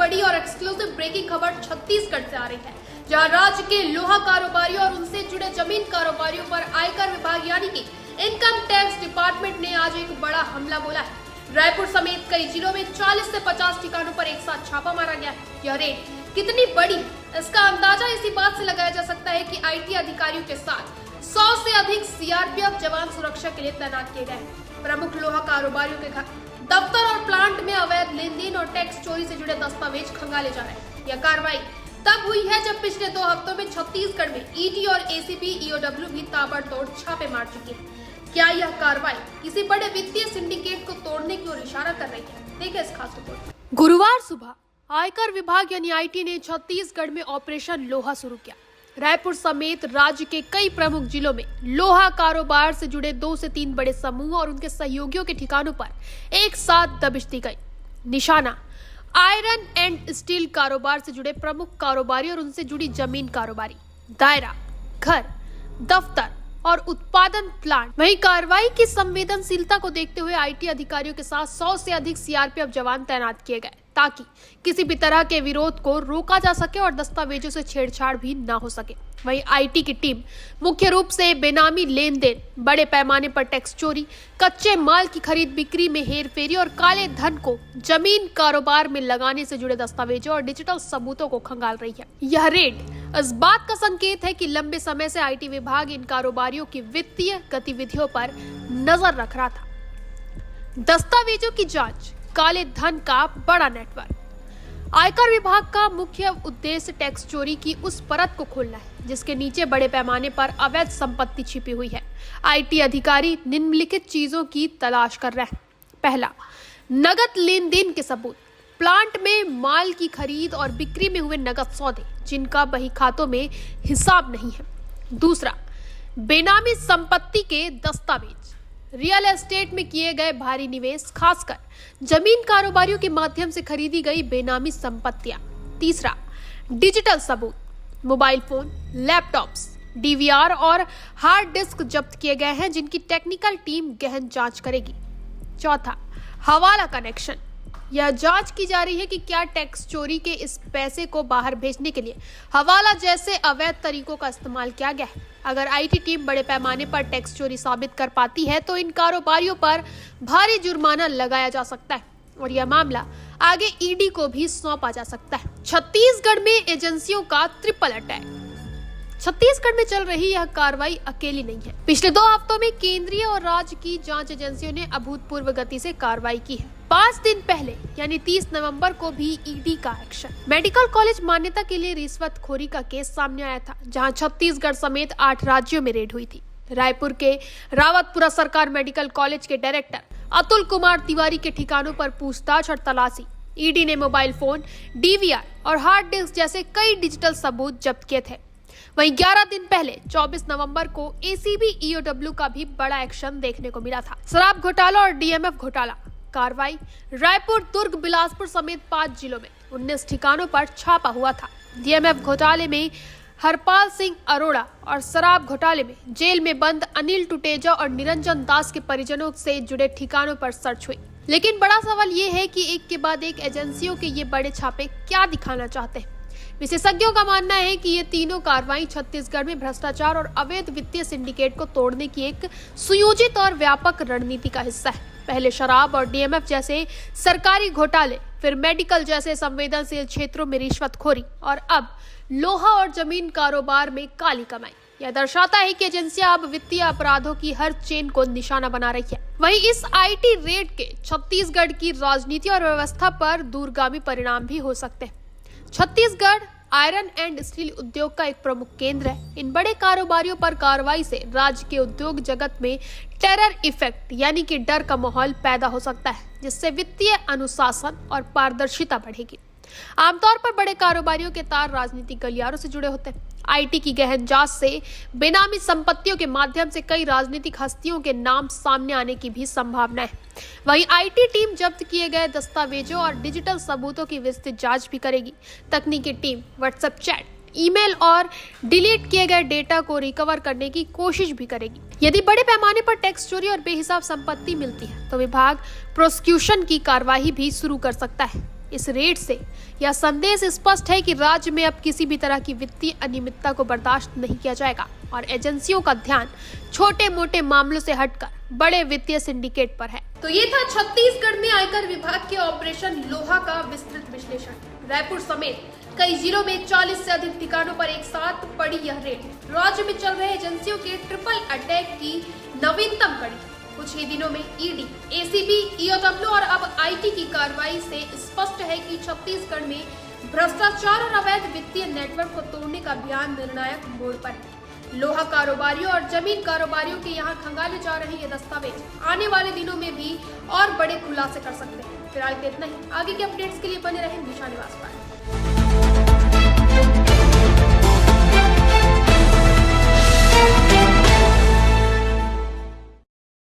बड़ी और exclusive breaking खबर छत्तीसगढ़ से आ रही है, जहां राज्य के लोहा कारोबारियों और उनसे जुड़े जमीन कारोबारियों पर आयकर विभाग यानी कि इनकम टैक्स डिपार्टमेंट ने आज एक बड़ा हमला बोला है। रायपुर समेत कई जिलों में 40 से 50 ठिकानों पर एक साथ छापा मारा गया है। यह रेड कितनी बड़ी है, इसका अंदाजा इसी बात से लगाया जा सकता है कि आईटी अधिकारियों के साथ 100 से अधिक सीआरपीएफ जवान सुरक्षा के लिए तैनात किए गए हैं। प्रमुख लोहा कारोबारियों के घर, दफ्तर और प्लांट में अवैध लेन देन और टैक्स चोरी से जुड़े दस्तावेज खंगाले जा रहे हैं। यह कार्रवाई तब हुई है जब पिछले 2 हफ्तों में छत्तीसगढ़ में ईडी और एसीबी ईओडब्ल्यू भी ताबड़तोड़ छापे मार चुके हैं। क्या यह कार्रवाई किसी बड़े वित्तीय सिंडिकेट को तोड़ने की ओर इशारा कर रही है? देखिए इस खास रिपोर्ट में। गुरुवार सुबह आयकर विभाग यानी आईटी ने छत्तीसगढ़ में ऑपरेशन लोहा शुरू किया। रायपुर समेत राज्य के कई प्रमुख जिलों में लोहा कारोबार से जुड़े 2 से 3 बड़े समूह और उनके सहयोगियों के ठिकानों पर एक साथ दबिश दी गई। निशाना आयरन एंड स्टील कारोबार से जुड़े प्रमुख कारोबारी और उनसे जुड़ी जमीन कारोबारी, दायरा, घर, दफ्तर और उत्पादन प्लांट। वहीं कार्रवाई की संवेदनशीलता को देखते हुए आईटी अधिकारियों के साथ 100 से अधिक सीआरपीएफ जवान तैनात किए गए ताकि किसी भी तरह के विरोध को रोका जा सके और दस्तावेजों से छेड़छाड़ भी न हो सके। वहीं आईटी की टीम मुख्य रूप से बेनामी लेन देन, बड़े पैमाने पर टैक्स चोरी, कच्चे माल की खरीद बिक्री में हेरफेरी और काले धन को जमीन कारोबार में लगाने से जुड़े दस्तावेजों और डिजिटल सबूतों को खंगाल रही है। यह रेड इस बात का संकेत है कि लंबे समय से आईटी विभाग इन कारोबारियों की वित्तीय गतिविधियों पर नजर रख रहा था। दस्तावेजों की जांच, काले धन का बड़ा नेटवर्क। आयकर विभाग का मुख्य उद्देश्य टैक्स चोरी की उस परत को खोलना है जिसके नीचे बड़े पैमाने पर अवैध संपत्ति छिपी हुई है। आईटी अधिकारी निम्नलिखित चीजों की तलाश कर रहे हैं। पहला, नगद लेन देन के सबूत, प्लांट में माल की खरीद और बिक्री में हुए नगद सौदे जिनका बही खातों में हिसाब नहीं है। दूसरा, बेनामी संपत्ति के दस्तावेज, रियल एस्टेट में किए गए भारी निवेश, खासकर जमीन कारोबारियों के माध्यम से खरीदी गई बेनामी संपत्तियां। तीसरा, डिजिटल सबूत, मोबाइल फोन, लैपटॉप्स, डीवीआर और हार्ड डिस्क जब्त किए गए हैं जिनकी टेक्निकल टीम गहन जांच करेगी। चौथा, हवाला कनेक्शन, यह जांच की जा रही है कि क्या टैक्स चोरी के इस पैसे को बाहर भेजने के लिए हवाला जैसे अवैध तरीकों का इस्तेमाल किया गया है। अगर आईटी टीम बड़े पैमाने पर टैक्स चोरी साबित कर पाती है तो इन कारोबारियों पर भारी जुर्माना लगाया जा सकता है और यह मामला आगे ईडी को भी सौंपा जा सकता है। छत्तीसगढ़ में एजेंसियों का ट्रिपल अटैक। छत्तीसगढ़ में चल रही यह कार्रवाई अकेली नहीं है। पिछले 2 हफ्तों में केंद्रीय और राज्य की जांच एजेंसियों ने अभूतपूर्व गति से कार्रवाई की है। 5 दिन पहले यानी 30 नवंबर को भी ईडी का एक्शन। मेडिकल कॉलेज मान्यता के लिए रिश्वतखोरी का केस सामने आया था, जहां छत्तीसगढ़ समेत 8 राज्यों में रेड हुई थी। रायपुर के रावतपुरा सरकार मेडिकल कॉलेज के डायरेक्टर अतुल कुमार तिवारी के ठिकानों पर पूछताछ और तलाशी। ईडी ने मोबाइल फोन, डीवीआर और हार्ड डिस्क जैसे कई डिजिटल सबूत जब्त किए थे। वहीं 11 दिन पहले 24 नवंबर को एसीबी ईओडब्ल्यू का भी बड़ा एक्शन देखने को मिला था। शराब घोटाला और डीएमएफ घोटाला। कार्रवाई रायपुर, दुर्ग, बिलासपुर समेत 5 जिलों में 19 ठिकानों पर छापा हुआ था। डीएमएफ घोटाले में हरपाल सिंह अरोड़ा और शराब घोटाले में जेल में बंद अनिल टुटेजा और निरंजन दास के परिजनों से जुड़े ठिकानों पर सर्च हुई। लेकिन बड़ा सवाल ये है कि एक के बाद एक एजेंसियों के ये बड़े छापे क्या दिखाना चाहते हैं। विशेषज्ञों का मानना है कि ये तीनों कार्रवाई छत्तीसगढ़ में भ्रष्टाचार और अवैध वित्तीय सिंडिकेट को तोड़ने की एक सुयोजित और व्यापक रणनीति का हिस्सा है। पहले शराब और डीएमएफ जैसे सरकारी घोटाले, फिर मेडिकल जैसे संवेदनशील क्षेत्रों में रिश्वतखोरी और अब लोहा और जमीन कारोबार में काली कमाई। यह दर्शाता है कि एजेंसियां अब वित्तीय अपराधों की हर चेन को निशाना बना रही है। वहीं इस आईटी रेड के छत्तीसगढ़ की राजनीति और व्यवस्था पर दूरगामी परिणाम भी हो सकते हैं। छत्तीसगढ़ आयरन एंड स्टील उद्योग का एक प्रमुख केंद्र है। इन बड़े कारोबारियों पर कार्रवाई से राज्य के उद्योग जगत में टेरर इफेक्ट यानी कि डर का माहौल पैदा हो सकता है, जिससे वित्तीय अनुशासन और पारदर्शिता बढ़ेगी। आमतौर पर बड़े कारोबारियों के तार राजनीतिक गलियारों से जुड़े होते हैं। आईटी की गहन जांच से बेनामी संपत्तियों के माध्यम से कई राजनीतिक हस्तियों के नाम सामने आने की भी संभावना है। वहीं आईटी टीम जब्त किए गए दस्तावेजों और डिजिटल सबूतों की विस्तृत जांच भी करेगी। तकनीकी टीम व्हाट्सएप चैट, ईमेल और डिलीट किए गए डेटा को रिकवर करने की कोशिश भी करेगी। यदि बड़े पैमाने पर टैक्स चोरी और बेहिसाब संपत्ति मिलती है तो विभाग प्रोसिक्यूशन की कार्यवाही भी शुरू कर सकता है। इस रेड से यह संदेश स्पष्ट है कि राज्य में अब किसी भी तरह की वित्तीय अनियमितता को बर्दाश्त नहीं किया जाएगा और एजेंसियों का ध्यान छोटे मोटे मामलों से हटकर बड़े वित्तीय सिंडिकेट पर है। तो ये था छत्तीसगढ़ में आयकर विभाग के ऑपरेशन लोहा का विस्तृत विश्लेषण। रायपुर समेत कई जिलों में 40 से अधिक ठिकानों पर एक साथ पड़ी यह रेड राज्य में चल रहे एजेंसियों के ट्रिपल अटैक की नवीनतम कड़ी। कुछ ही दिनों में ईडी, एसीबी, ईओडब्ल्यू और अब आईटी की कार्रवाई से स्पष्ट है कि छत्तीसगढ़ में भ्रष्टाचार और अवैध वित्तीय नेटवर्क को तोड़ने का अभियान निर्णायक मोड़ पर है। लोहा कारोबारियों और जमीन कारोबारियों के यहाँ खंगाले जा रहे ये दस्तावेज आने वाले दिनों में भी और बड़े खुलासे कर सकते हैं। फिलहाल इतना ही। आगे के अपडेट्स के लिए बने रहें दिशा निवास पर।